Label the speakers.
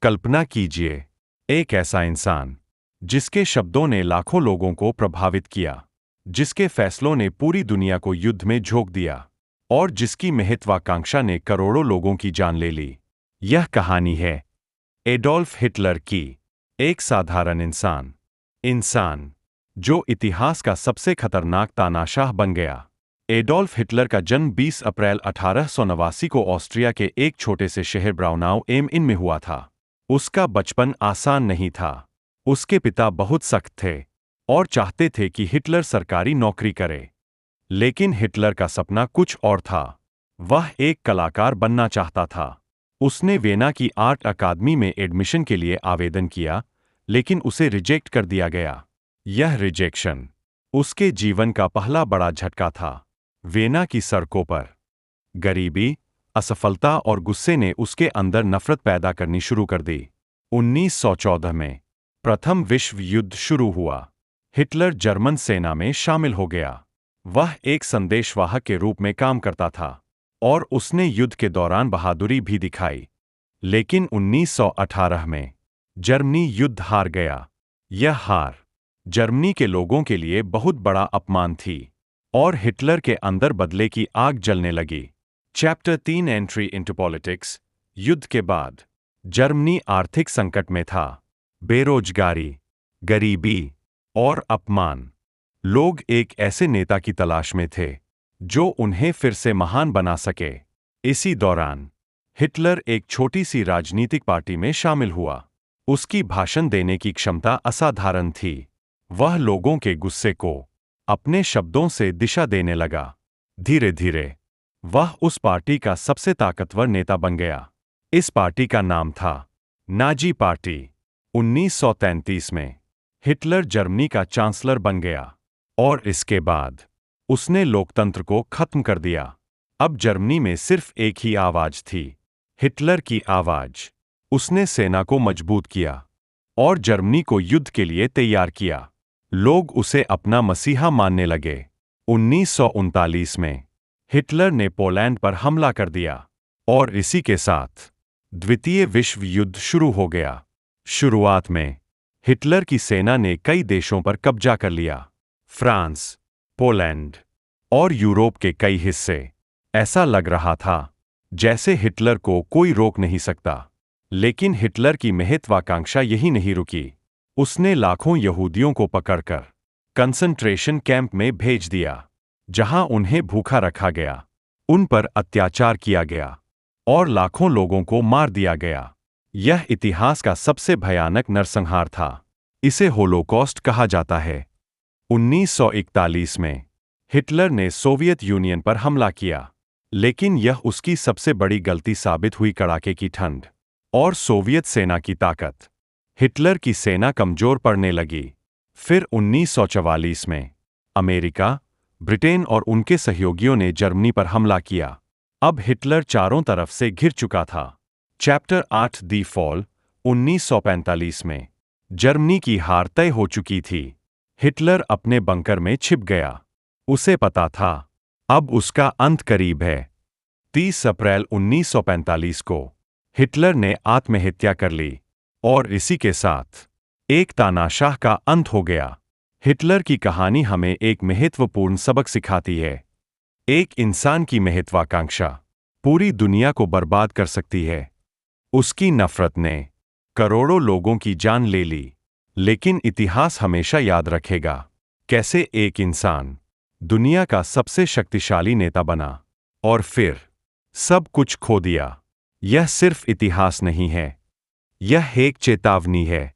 Speaker 1: कल्पना कीजिए, एक ऐसा इंसान जिसके शब्दों ने लाखों लोगों को प्रभावित किया, जिसके फैसलों ने पूरी दुनिया को युद्ध में झोंक दिया और जिसकी महत्वाकांक्षा ने करोड़ों लोगों की जान ले ली। यह कहानी है एडोल्फ हिटलर की, एक साधारण इंसान जो इतिहास का सबसे खतरनाक तानाशाह बन गया। एडोल्फ हिटलर का जन्म 20 अप्रैल 1889 को ऑस्ट्रिया के एक छोटे से शहर ब्राउनाउ एम इन में हुआ था। उसका बचपन आसान नहीं था। उसके पिता बहुत सख्त थे और चाहते थे कि हिटलर सरकारी नौकरी करे। लेकिन हिटलर का सपना कुछ और था। वह एक कलाकार बनना चाहता था। उसने वियना की आर्ट अकादमी में एडमिशन के लिए आवेदन किया, लेकिन उसे रिजेक्ट कर दिया गया। यह रिजेक्शन उसके जीवन का पहला बड़ा झटका था। वियना की सड़कों पर गरीबी, असफलता और गुस्से ने उसके अंदर नफरत पैदा करनी शुरू कर दी। 1914 में प्रथम विश्व युद्ध शुरू हुआ। हिटलर जर्मन सेना में शामिल हो गया। वह एक संदेशवाहक के रूप में काम करता था और उसने युद्ध के दौरान बहादुरी भी दिखाई। लेकिन 1918 में जर्मनी युद्ध हार गया। यह हार जर्मनी के लोगों के लिए बहुत बड़ा अपमान थी और हिटलर के अंदर बदले की आग जलने लगी। Chapter 3 entry into politics. युद्ध के बाद जर्मनी आर्थिक संकट में था। बेरोजगारी, गरीबी और अपमान। लोग एक ऐसे नेता की तलाश में थे जो उन्हें फिर से महान बना सके। इसी दौरान हिटलर एक छोटी सी राजनीतिक पार्टी में शामिल हुआ। उसकी भाषण देने की क्षमता असाधारण थी। वह लोगों के गुस्से को अपने शब्दों से दिशा देने लगा। धीरे धीरे वह उस पार्टी का सबसे ताकतवर नेता बन गया। इस पार्टी का नाम था नाजी पार्टी। 1933 में हिटलर जर्मनी का चांसलर बन गया और इसके बाद उसने लोकतंत्र को खत्म कर दिया। अब जर्मनी में सिर्फ एक ही आवाज थी, हिटलर की आवाज। उसने सेना को मजबूत किया और जर्मनी को युद्ध के लिए तैयार किया। लोग उसे अपना मसीहा मानने लगे। 1939 में हिटलर ने पोलैंड पर हमला कर दिया और इसी के साथ द्वितीय विश्व युद्ध शुरू हो गया। शुरुआत में हिटलर की सेना ने कई देशों पर कब्जा कर लिया, फ्रांस, पोलैंड और यूरोप के कई हिस्से। ऐसा लग रहा था जैसे हिटलर को कोई रोक नहीं सकता। लेकिन हिटलर की महत्वाकांक्षा यही नहीं रुकी। उसने लाखों यहूदियों को पकड़कर कंसंट्रेशन कैंप में भेज दिया, जहां उन्हें भूखा रखा गया, उन पर अत्याचार किया गया और लाखों लोगों को मार दिया गया। यह इतिहास का सबसे भयानक नरसंहार था। इसे होलोकॉस्ट कहा जाता है। 1941 में हिटलर ने सोवियत यूनियन पर हमला किया, लेकिन यह उसकी सबसे बड़ी गलती साबित हुई। कड़ाके की ठंड और सोवियत सेना की ताकत। हिटलर की सेना कमजोर पड़ने लगी। फिर 1944 में अमेरिका, ब्रिटेन और उनके सहयोगियों ने जर्मनी पर हमला किया। अब हिटलर चारों तरफ से घिर चुका था। चैप्टर 8 दी फॉल। 1945 में जर्मनी की हार तय हो चुकी थी। हिटलर अपने बंकर में छिप गया। उसे पता था अब उसका अंत करीब है। 30 अप्रैल 1945 को हिटलर ने आत्महत्या कर ली और इसी के साथ एक तानाशाह का अंत हो गया। हिटलर की कहानी हमें एक महत्वपूर्ण सबक सिखाती है। एक इंसान की महत्वाकांक्षा पूरी दुनिया को बर्बाद कर सकती है। उसकी नफरत ने करोड़ों लोगों की जान ले ली, लेकिन इतिहास हमेशा याद रखेगा कैसे एक इंसान दुनिया का सबसे शक्तिशाली नेता बना और फिर सब कुछ खो दिया। यह सिर्फ इतिहास नहीं है, यह एक चेतावनी है।